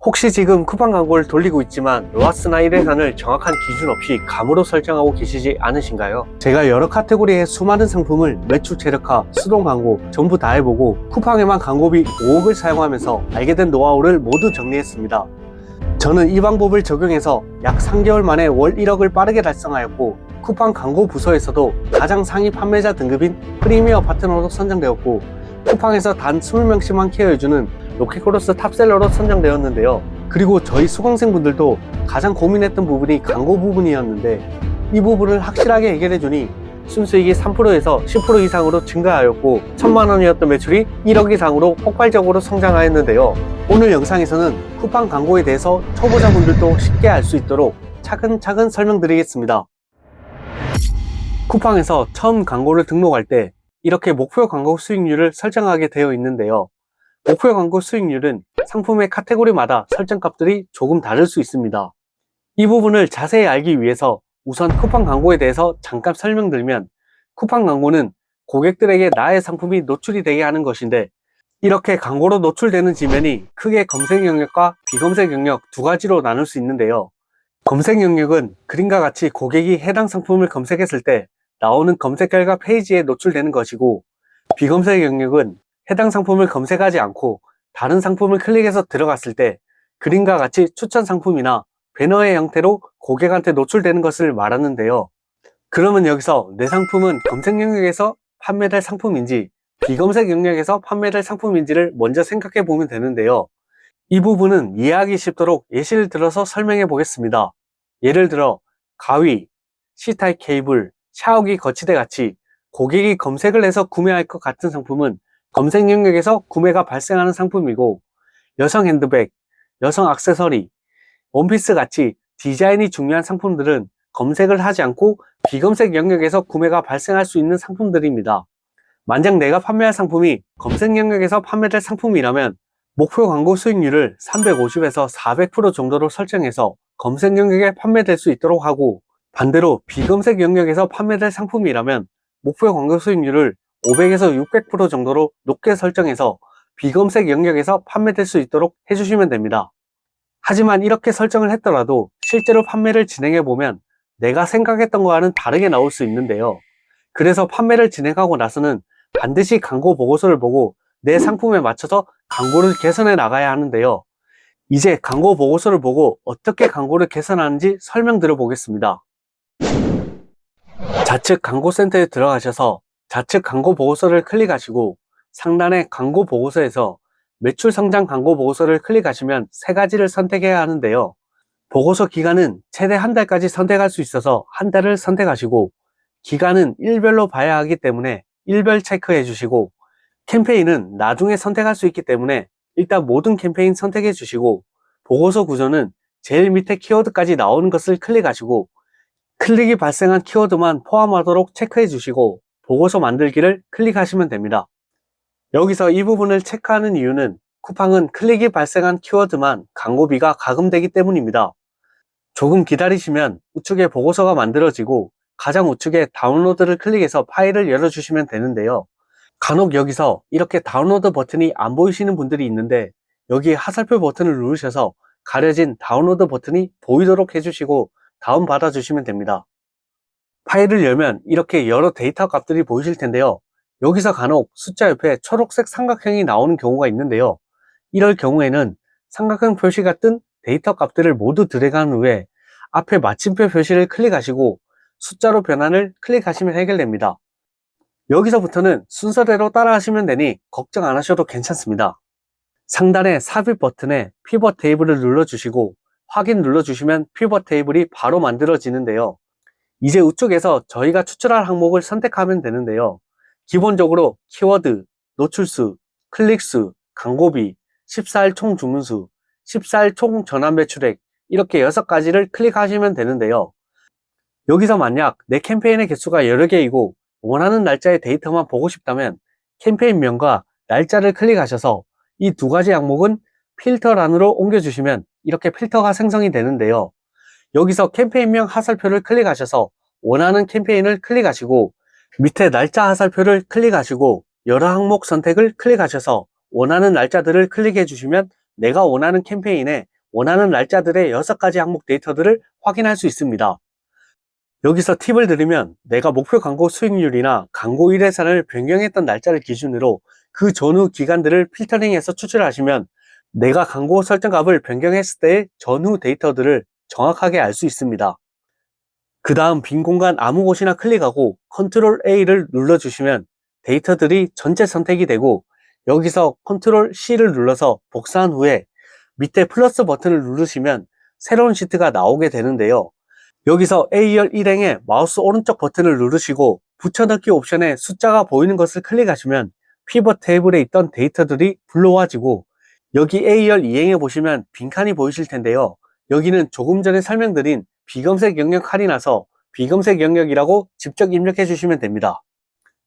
혹시 지금 쿠팡 광고를 돌리고 있지만 로아스나 1회선을 정확한 기준 없이 감으로 설정하고 계시지 않으신가요? 제가 여러 카테고리의 수많은 상품을 매출 최적화, 수동 광고 전부 다 해보고 쿠팡에만 광고비 5억을 사용하면서 알게 된 노하우를 모두 정리했습니다. 저는 이 방법을 적용해서 약 3개월 만에 월 1억을 빠르게 달성하였고, 쿠팡 광고 부서에서도 가장 상위 판매자 등급인 프리미어 파트너로 선정되었고, 쿠팡에서 단 20명씩만 케어해주는 로켓크로스 탑셀러로 선정되었는데요. 그리고 저희 수강생분들도 가장 고민했던 부분이 광고 부분이었는데, 이 부분을 확실하게 해결해주니 순수익이 3%에서 10% 이상으로 증가하였고 1000만 원이었던 매출이 1억 이상으로 폭발적으로 성장하였는데요. 오늘 영상에서는 쿠팡 광고에 대해서 초보자분들도 쉽게 알 수 있도록 차근차근 설명드리겠습니다. 쿠팡에서 처음 광고를 등록할 때 이렇게 목표 광고 수익률을 설정하게 되어 있는데요. 목표 광고 수익률은 상품의 카테고리마다 설정값들이 조금 다를 수 있습니다. 이 부분을 자세히 알기 위해서 우선 쿠팡 광고에 대해서 잠깐 설명드리면, 쿠팡 광고는 고객들에게 나의 상품이 노출이 되게 하는 것인데, 이렇게 광고로 노출되는 지면이 크게 검색 영역과 비검색 영역 두 가지로 나눌 수 있는데요. 검색 영역은 그림과 같이 고객이 해당 상품을 검색했을 때 나오는 검색 결과 페이지에 노출되는 것이고, 비검색 영역은 해당 상품을 검색하지 않고 다른 상품을 클릭해서 들어갔을 때 그림과 같이 추천 상품이나 배너의 형태로 고객한테 노출되는 것을 말하는데요. 그러면 여기서 내 상품은 검색 영역에서 판매될 상품인지 비검색 영역에서 판매될 상품인지를 먼저 생각해 보면 되는데요. 이 부분은 이해하기 쉽도록 예시를 들어서 설명해 보겠습니다. 예를 들어 가위, C타입 케이블, 샤워기 거치대 같이 고객이 검색을 해서 구매할 것 같은 상품은 검색 영역에서 구매가 발생하는 상품이고, 여성 핸드백, 여성 액세서리, 원피스 같이 디자인이 중요한 상품들은 검색을 하지 않고 비검색 영역에서 구매가 발생할 수 있는 상품들입니다. 만약 내가 판매할 상품이 검색 영역에서 판매될 상품이라면 목표 광고 수익률을 350에서 400% 정도로 설정해서 검색 영역에 판매될 수 있도록 하고, 반대로 비검색 영역에서 판매될 상품이라면 목표 광고 수익률을 500에서 600% 정도로 높게 설정해서 비검색 영역에서 판매될 수 있도록 해주시면 됩니다. 하지만 이렇게 설정을 했더라도 실제로 판매를 진행해보면 내가 생각했던 거와는 다르게 나올 수 있는데요. 그래서 판매를 진행하고 나서는 반드시 광고 보고서를 보고 내 상품에 맞춰서 광고를 개선해 나가야 하는데요. 이제 광고 보고서를 보고 어떻게 광고를 개선하는지 설명드려 보겠습니다. 좌측 광고센터에 들어가셔서 좌측 광고 보고서를 클릭하시고 상단의 광고 보고서에서 매출 성장 광고 보고서를 클릭하시면 세 가지를 선택해야 하는데요. 보고서 기간은 최대 한 달까지 선택할 수 있어서 한 달을 선택하시고, 기간은 일별로 봐야 하기 때문에 일별 체크해 주시고, 캠페인은 나중에 선택할 수 있기 때문에 일단 모든 캠페인 선택해 주시고, 보고서 구조는 제일 밑에 키워드까지 나오는 것을 클릭하시고 클릭이 발생한 키워드만 포함하도록 체크해 주시고 보고서 만들기를 클릭하시면 됩니다. 여기서 이 부분을 체크하는 이유는 쿠팡은 클릭이 발생한 키워드만 광고비가 가금되기 때문입니다. 조금 기다리시면 우측에 보고서가 만들어지고 가장 우측에 다운로드를 클릭해서 파일을 열어주시면 되는데요. 간혹 여기서 이렇게 다운로드 버튼이 안 보이시는 분들이 있는데, 여기 화살표 버튼을 누르셔서 가려진 다운로드 버튼이 보이도록 해주시고 다운받아 주시면 됩니다. 파일을 열면 이렇게 여러 데이터 값들이 보이실 텐데요. 여기서 간혹 숫자 옆에 초록색 삼각형이 나오는 경우가 있는데요. 이럴 경우에는 삼각형 표시가 뜬 데이터 값들을 모두 드래그한 후에 앞에 마침표 표시를 클릭하시고 숫자로 변환을 클릭하시면 해결됩니다. 여기서부터는 순서대로 따라 하시면 되니 걱정 안 하셔도 괜찮습니다. 상단의 삽입 버튼에 피벗 테이블을 눌러주시고 확인 눌러주시면 피벗 테이블이 바로 만들어지는데요. 이제 우측에서 저희가 추출할 항목을 선택하면 되는데요. 기본적으로 키워드, 노출수, 클릭수, 광고비, 14일 총 주문수, 14일 총 전환 매출액, 이렇게 6가지를 클릭하시면 되는데요. 여기서 만약 내 캠페인의 개수가 여러 개이고 원하는 날짜의 데이터만 보고 싶다면 캠페인명과 날짜를 클릭하셔서 이 두 가지 항목은 필터란으로 옮겨주시면 이렇게 필터가 생성이 되는데요. 여기서 캠페인명 하살표를 클릭하셔서 원하는 캠페인을 클릭하시고 밑에 날짜 하살표를 클릭하시고 여러 항목 선택을 클릭하셔서 원하는 날짜들을 클릭해 주시면 내가 원하는 캠페인에 원하는 날짜들의 6가지 항목 데이터들을 확인할 수 있습니다. 여기서 팁을 드리면 내가 목표 광고 수익률이나 광고 일회산을 변경했던 날짜를 기준으로 그 전후 기간들을 필터링해서 추출하시면 내가 광고 설정값을 변경했을 때의 전후 데이터들을 정확하게 알 수 있습니다. 그 다음 빈 공간 아무 곳이나 클릭하고 컨트롤 A를 눌러주시면 데이터들이 전체 선택이 되고 여기서 컨트롤 C를 눌러서 복사한 후에 밑에 플러스 버튼을 누르시면 새로운 시트가 나오게 되는데요. 여기서 A열 일행의 마우스 오른쪽 버튼을 누르시고 붙여넣기 옵션에 숫자가 보이는 것을 클릭하시면 피벗 테이블에 있던 데이터들이 불러와지고 여기 A열 2행에 보시면 빈칸이 보이실 텐데요. 여기는 조금 전에 설명드린 비검색 영역 할인해서 비검색 영역이라고 직접 입력해 주시면 됩니다.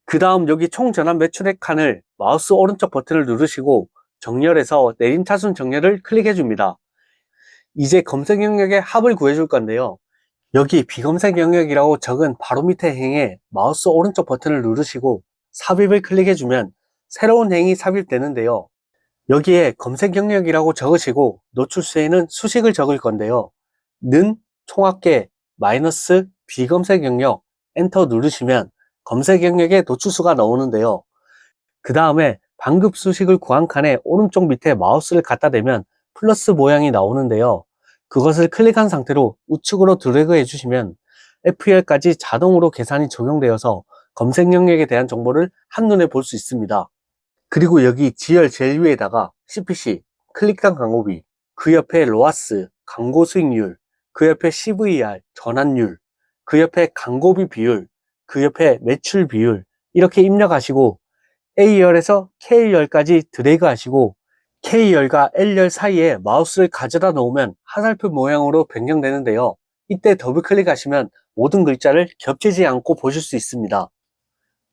그 다음 여기 총 전환 매출액 칸을 마우스 오른쪽 버튼을 누르시고 정렬해서 내림차순 정렬을 클릭해 줍니다. 이제 검색 영역의 합을 구해 줄 건데요. 여기 비검색 영역이라고 적은 바로 밑에 행에 마우스 오른쪽 버튼을 누르시고 삽입을 클릭해 주면 새로운 행이 삽입되는데요. 여기에 검색 영역이라고 적으시고 노출수에는 수식을 적을 건데요. 는 총합계 마이너스 비검색 영역 엔터 누르시면 검색 영역에 노출수가 나오는데요. 그 다음에 방급 수식을 구한 칸에 오른쪽 밑에 마우스를 갖다 대면 플러스 모양이 나오는데요. 그것을 클릭한 상태로 우측으로 드래그 해주시면 FL까지 자동으로 계산이 적용되어서 검색 영역에 대한 정보를 한눈에 볼 수 있습니다. 그리고 여기 지열 제일 위에다가 CPC, 클릭당 광고비, 그 옆에 로아스, 광고 수익률, 그 옆에 CVR, 전환율, 그 옆에 광고비 비율, 그 옆에 매출 비율 이렇게 입력하시고 A열에서 K열까지 드래그 하시고 K열과 L열 사이에 마우스를 가져다 놓으면 화살표 모양으로 변경되는데요. 이때 더블 클릭하시면 모든 글자를 겹치지 않고 보실 수 있습니다.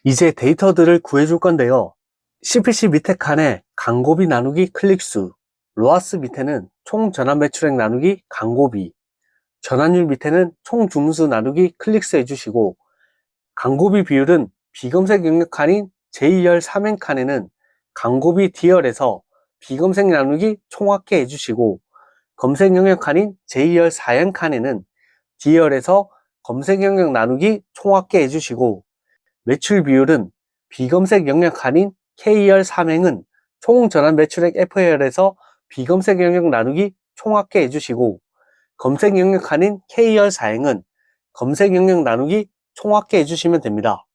이제 데이터들을 구해줄 건데요. CPC 밑에 칸에 광고비 나누기 클릭수, 로아스 밑에는 총 전환 매출액 나누기 광고비, 전환율 밑에는 총 주문수 나누기 클릭수 해주시고 광고비 비율은 비검색 영역 칸인 제2열 3행 칸에는 광고비 D열에서 비검색 나누기 총합계 해주시고 검색 영역 칸인 제2열 4행 칸에는 D열에서 검색 영역 나누기 총합계 해주시고 매출 비율은 비검색 영역 칸인 K열 3행은 총 전환 매출액 F열에서 비검색 영역 나누기 총합계 해주시고 검색 영역 칸인 K열 4행은 검색 영역 나누기 총합계 해주시면 됩니다.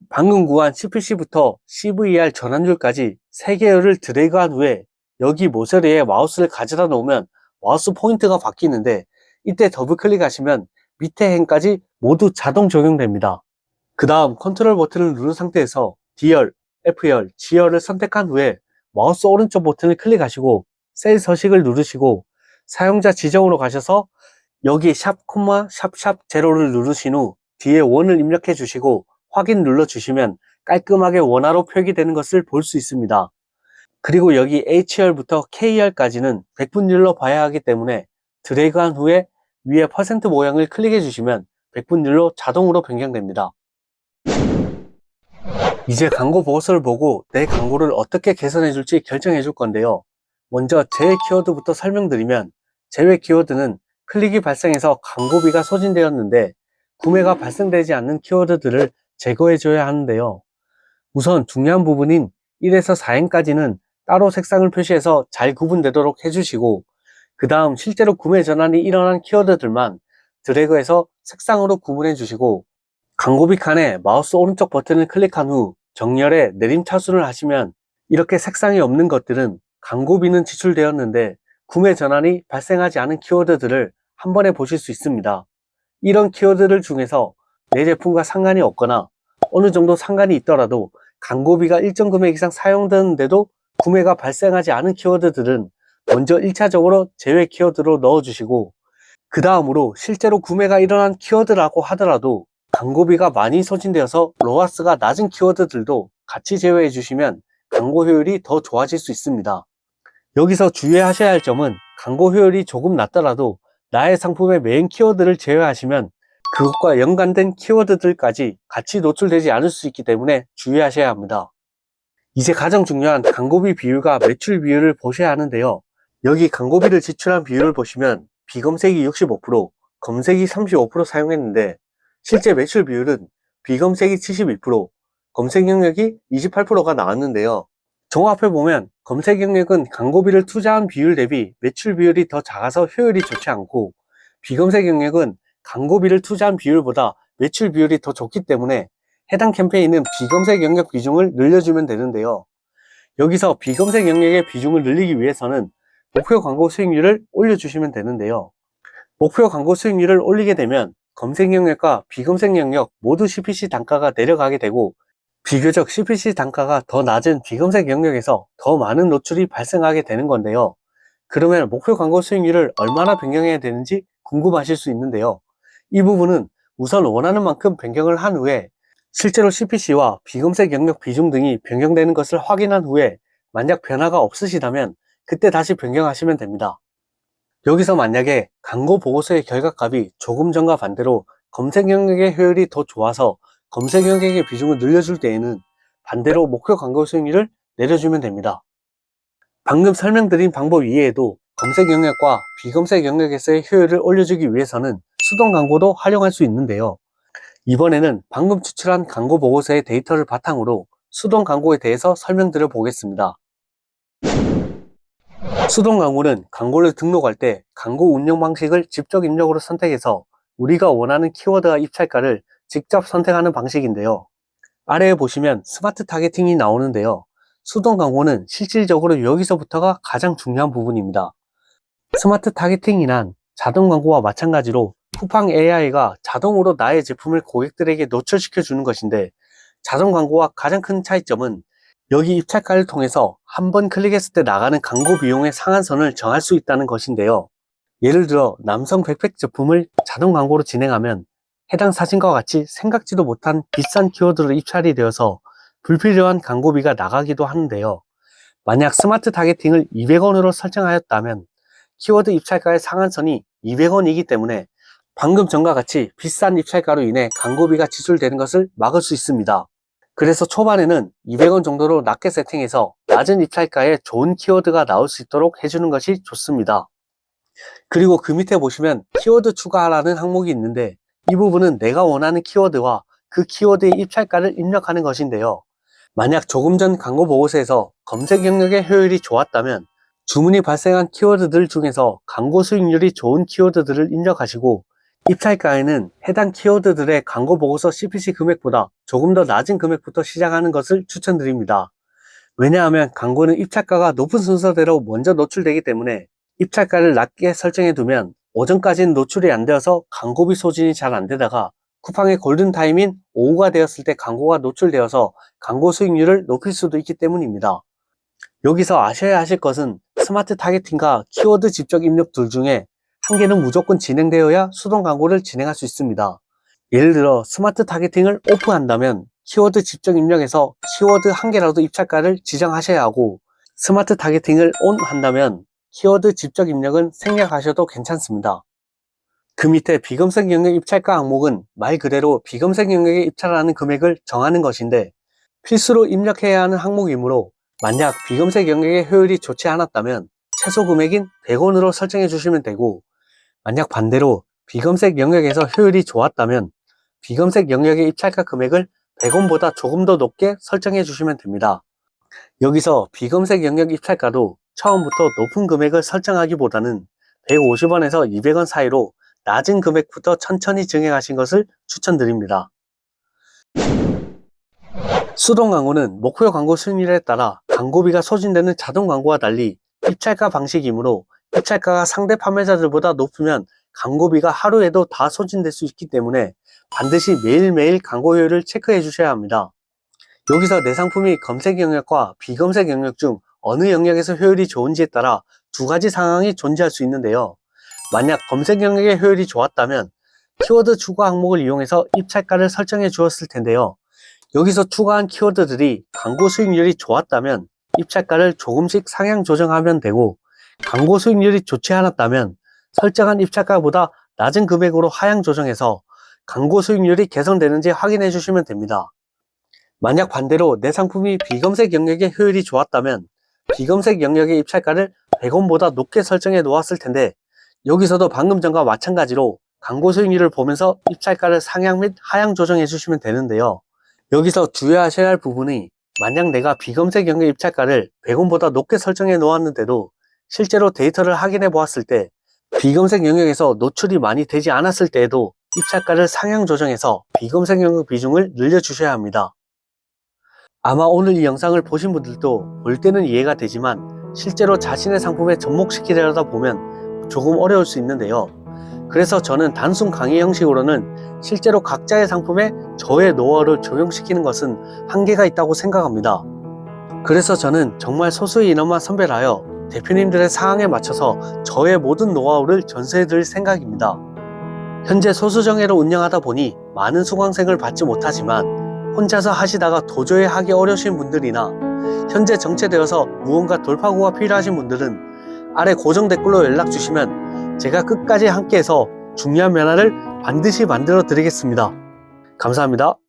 방금 구한 CPC부터 CVR 전환율까지 3개열을 드래그한 후에 여기 모서리에 마우스를 가져다 놓으면 마우스 포인트가 바뀌는데 이때 더블 클릭하시면 밑에 행까지 모두 자동 적용됩니다. 그 다음 컨트롤 버튼을 누른 상태에서 D열, F열, G열을 선택한 후에 마우스 오른쪽 버튼을 클릭하시고 셀 서식을 누르시고 사용자 지정으로 가셔서 여기 샵, 샵, 제로를 누르신 후 뒤에 원을 입력해 주시고 확인 눌러주시면 깔끔하게 원화로 표기되는 것을 볼 수 있습니다. 그리고 여기 H열부터 K열까지는 백분율로 봐야 하기 때문에 드래그한 후에 위에 퍼센트 모양을 클릭해 주시면 백분율로 자동으로 변경됩니다. 이제 광고 보고서를 보고 내 광고를 어떻게 개선해 줄지 결정해 줄 건데요. 먼저 제외 키워드부터 설명드리면 제외 키워드는 클릭이 발생해서 광고비가 소진되었는데 구매가 발생되지 않는 키워드들을 제거해 줘야 하는데요. 우선 중요한 부분인 1에서 4행까지는 따로 색상을 표시해서 잘 구분되도록 해주시고 그 다음 실제로 구매 전환이 일어난 키워드들만 드래그해서 색상으로 구분해 주시고 광고비 칸에 마우스 오른쪽 버튼을 클릭한 후 정렬에 내림차순을 하시면 이렇게 색상이 없는 것들은 광고비는 지출되었는데 구매 전환이 발생하지 않은 키워드들을 한 번에 보실 수 있습니다. 이런 키워드들 중에서 내 제품과 상관이 없거나 어느 정도 상관이 있더라도 광고비가 일정 금액 이상 사용되는데도 구매가 발생하지 않은 키워드들은 먼저 1차적으로 제외 키워드로 넣어주시고 그 다음으로 실제로 구매가 일어난 키워드라고 하더라도 광고비가 많이 소진되어서 로아스가 낮은 키워드들도 같이 제외해 주시면 광고 효율이 더 좋아질 수 있습니다. 여기서 주의하셔야 할 점은 광고 효율이 조금 낮더라도 나의 상품의 메인 키워드를 제외하시면 그것과 연관된 키워드들까지 같이 노출되지 않을 수 있기 때문에 주의하셔야 합니다. 이제 가장 중요한 광고비 비율과 매출 비율을 보셔야 하는데요. 여기 광고비를 지출한 비율을 보시면 비검색이 65%, 검색이 35% 사용했는데 실제 매출 비율은 비검색이 72%, 검색 영역이 28%가 나왔는데요. 종합해 보면 검색 영역은 광고비를 투자한 비율 대비 매출 비율이 더 작아서 효율이 좋지 않고, 비검색 영역은 광고비를 투자한 비율보다 매출 비율이 더 좋기 때문에 해당 캠페인은 비검색 영역 비중을 늘려주면 되는데요. 여기서 비검색 영역의 비중을 늘리기 위해서는 목표 광고 수익률을 올려주시면 되는데요. 목표 광고 수익률을 올리게 되면 검색 영역과 비검색 영역 모두 CPC 단가가 내려가게 되고, 비교적 CPC 단가가 더 낮은 비검색 영역에서 더 많은 노출이 발생하게 되는 건데요. 그러면 목표 광고 수익률을 얼마나 변경해야 되는지 궁금하실 수 있는데요. 이 부분은 우선 원하는 만큼 변경을 한 후에 실제로 CPC와 비검색 영역 비중 등이 변경되는 것을 확인한 후에 만약 변화가 없으시다면 그때 다시 변경하시면 됩니다. 여기서 만약에 광고 보고서의 결과값이 조금 전과 반대로 검색 영역의 효율이 더 좋아서 검색 영역의 비중을 늘려줄 때에는 반대로 목표 광고 수익률을 내려주면 됩니다. 방금 설명드린 방법 이외에도 검색 영역과 비검색 영역에서의 효율을 올려주기 위해서는 수동 광고도 활용할 수 있는데요. 이번에는 방금 추출한 광고 보고서의 데이터를 바탕으로 수동 광고에 대해서 설명드려 보겠습니다. 수동 광고는 광고를 등록할 때 광고 운영 방식을 직접 입력으로 선택해서 우리가 원하는 키워드와 입찰가를 직접 선택하는 방식인데요. 아래에 보시면 스마트 타겟팅이 나오는데요. 수동 광고는 실질적으로 여기서부터가 가장 중요한 부분입니다. 스마트 타겟팅이란 자동 광고와 마찬가지로 쿠팡 AI가 자동으로 나의 제품을 고객들에게 노출시켜 주는 것인데, 자동 광고와 가장 큰 차이점은 여기 입찰가를 통해서 한 번 클릭했을 때 나가는 광고 비용의 상한선을 정할 수 있다는 것인데요. 예를 들어 남성 백팩 제품을 자동 광고로 진행하면 해당 사진과 같이 생각지도 못한 비싼 키워드로 입찰이 되어서 불필요한 광고비가 나가기도 하는데요. 만약 스마트 타겟팅을 200원으로 설정하였다면 키워드 입찰가의 상한선이 200원이기 때문에 방금 전과 같이 비싼 입찰가로 인해 광고비가 지출되는 것을 막을 수 있습니다. 그래서 초반에는 200원 정도로 낮게 세팅해서 낮은 입찰가에 좋은 키워드가 나올 수 있도록 해주는 것이 좋습니다. 그리고 그 밑에 보시면 키워드 추가라는 항목이 있는데, 이 부분은 내가 원하는 키워드와 그 키워드의 입찰가를 입력하는 것인데요. 만약 조금 전 광고 보고서에서 검색 영역의 효율이 좋았다면 주문이 발생한 키워드들 중에서 광고 수익률이 좋은 키워드들을 입력하시고, 입찰가에는 해당 키워드들의 광고 보고서 CPC 금액보다 조금 더 낮은 금액부터 시작하는 것을 추천드립니다. 왜냐하면 광고는 입찰가가 높은 순서대로 먼저 노출되기 때문에 입찰가를 낮게 설정해 두면 오전까지는 노출이 안 되어서 광고비 소진이 잘 안 되다가 쿠팡의 골든타임인 오후가 되었을 때 광고가 노출되어서 광고 수익률을 높일 수도 있기 때문입니다. 여기서 아셔야 하실 것은 스마트 타겟팅과 키워드 직접 입력 둘 중에 한 개는 무조건 진행되어야 수동 광고를 진행할 수 있습니다. 예를 들어 스마트 타겟팅을 오프한다면 키워드 직접 입력해서 키워드 한 개라도 입찰가를 지정하셔야 하고, 스마트 타겟팅을 온 한다면 키워드 직접 입력은 생략하셔도 괜찮습니다. 그 밑에 비검색 영역 입찰가 항목은 말 그대로 비검색 영역에 입찰하는 금액을 정하는 것인데 필수로 입력해야 하는 항목이므로, 만약 비검색 영역의 효율이 좋지 않았다면 최소 금액인 100원으로 설정해 주시면 되고, 만약 반대로 비검색 영역에서 효율이 좋았다면 비검색 영역의 입찰가 금액을 100원보다 조금 더 높게 설정해 주시면 됩니다. 여기서 비검색 영역 입찰가도 처음부터 높은 금액을 설정하기보다는 150원에서 200원 사이로 낮은 금액부터 천천히 증액하신 것을 추천드립니다. 수동 광고는 목표 광고 수익률에 따라 광고비가 소진되는 자동 광고와 달리 입찰가 방식이므로 입찰가가 상대 판매자들보다 높으면 광고비가 하루에도 다 소진될 수 있기 때문에 반드시 매일매일 광고 효율을 체크해 주셔야 합니다. 여기서 내 상품이 검색 영역과 비검색 영역 중 어느 영역에서 효율이 좋은지에 따라 두 가지 상황이 존재할 수 있는데요. 만약 검색 영역의 효율이 좋았다면 키워드 추가 항목을 이용해서 입찰가를 설정해 주었을 텐데요. 여기서 추가한 키워드들이 광고 수익률이 좋았다면 입찰가를 조금씩 상향 조정하면 되고, 광고 수익률이 좋지 않았다면 설정한 입찰가보다 낮은 금액으로 하향 조정해서 광고 수익률이 개선되는지 확인해 주시면 됩니다. 만약 반대로 내 상품이 비검색 영역의 효율이 좋았다면 비검색 영역의 입찰가를 100원보다 높게 설정해 놓았을 텐데, 여기서도 방금 전과 마찬가지로 광고 수익률을 보면서 입찰가를 상향 및 하향 조정해 주시면 되는데요. 여기서 주의하셔야 할 부분이, 만약 내가 비검색 영역 입찰가를 100원보다 높게 설정해 놓았는데도 실제로 데이터를 확인해 보았을 때 비검색 영역에서 노출이 많이 되지 않았을 때에도 입찰가를 상향 조정해서 비검색 영역 비중을 늘려주셔야 합니다. 아마 오늘 이 영상을 보신 분들도 볼 때는 이해가 되지만 실제로 자신의 상품에 접목시키려다 보면 조금 어려울 수 있는데요. 그래서 저는 단순 강의 형식으로는 실제로 각자의 상품에 저의 노하우를 적용시키는 것은 한계가 있다고 생각합니다. 그래서 저는 정말 소수의 인원만 선별하여 대표님들의 사항에 맞춰서 저의 모든 노하우를 전수해 드릴 생각입니다. 현재 소수정예로 운영하다 보니 많은 수강생을 받지 못하지만, 혼자서 하시다가 도저히 하기 어려우신 분들이나 현재 정체되어서 무언가 돌파구가 필요하신 분들은 아래 고정 댓글로 연락 주시면 제가 끝까지 함께해서 중요한 변화를 반드시 만들어 드리겠습니다. 감사합니다.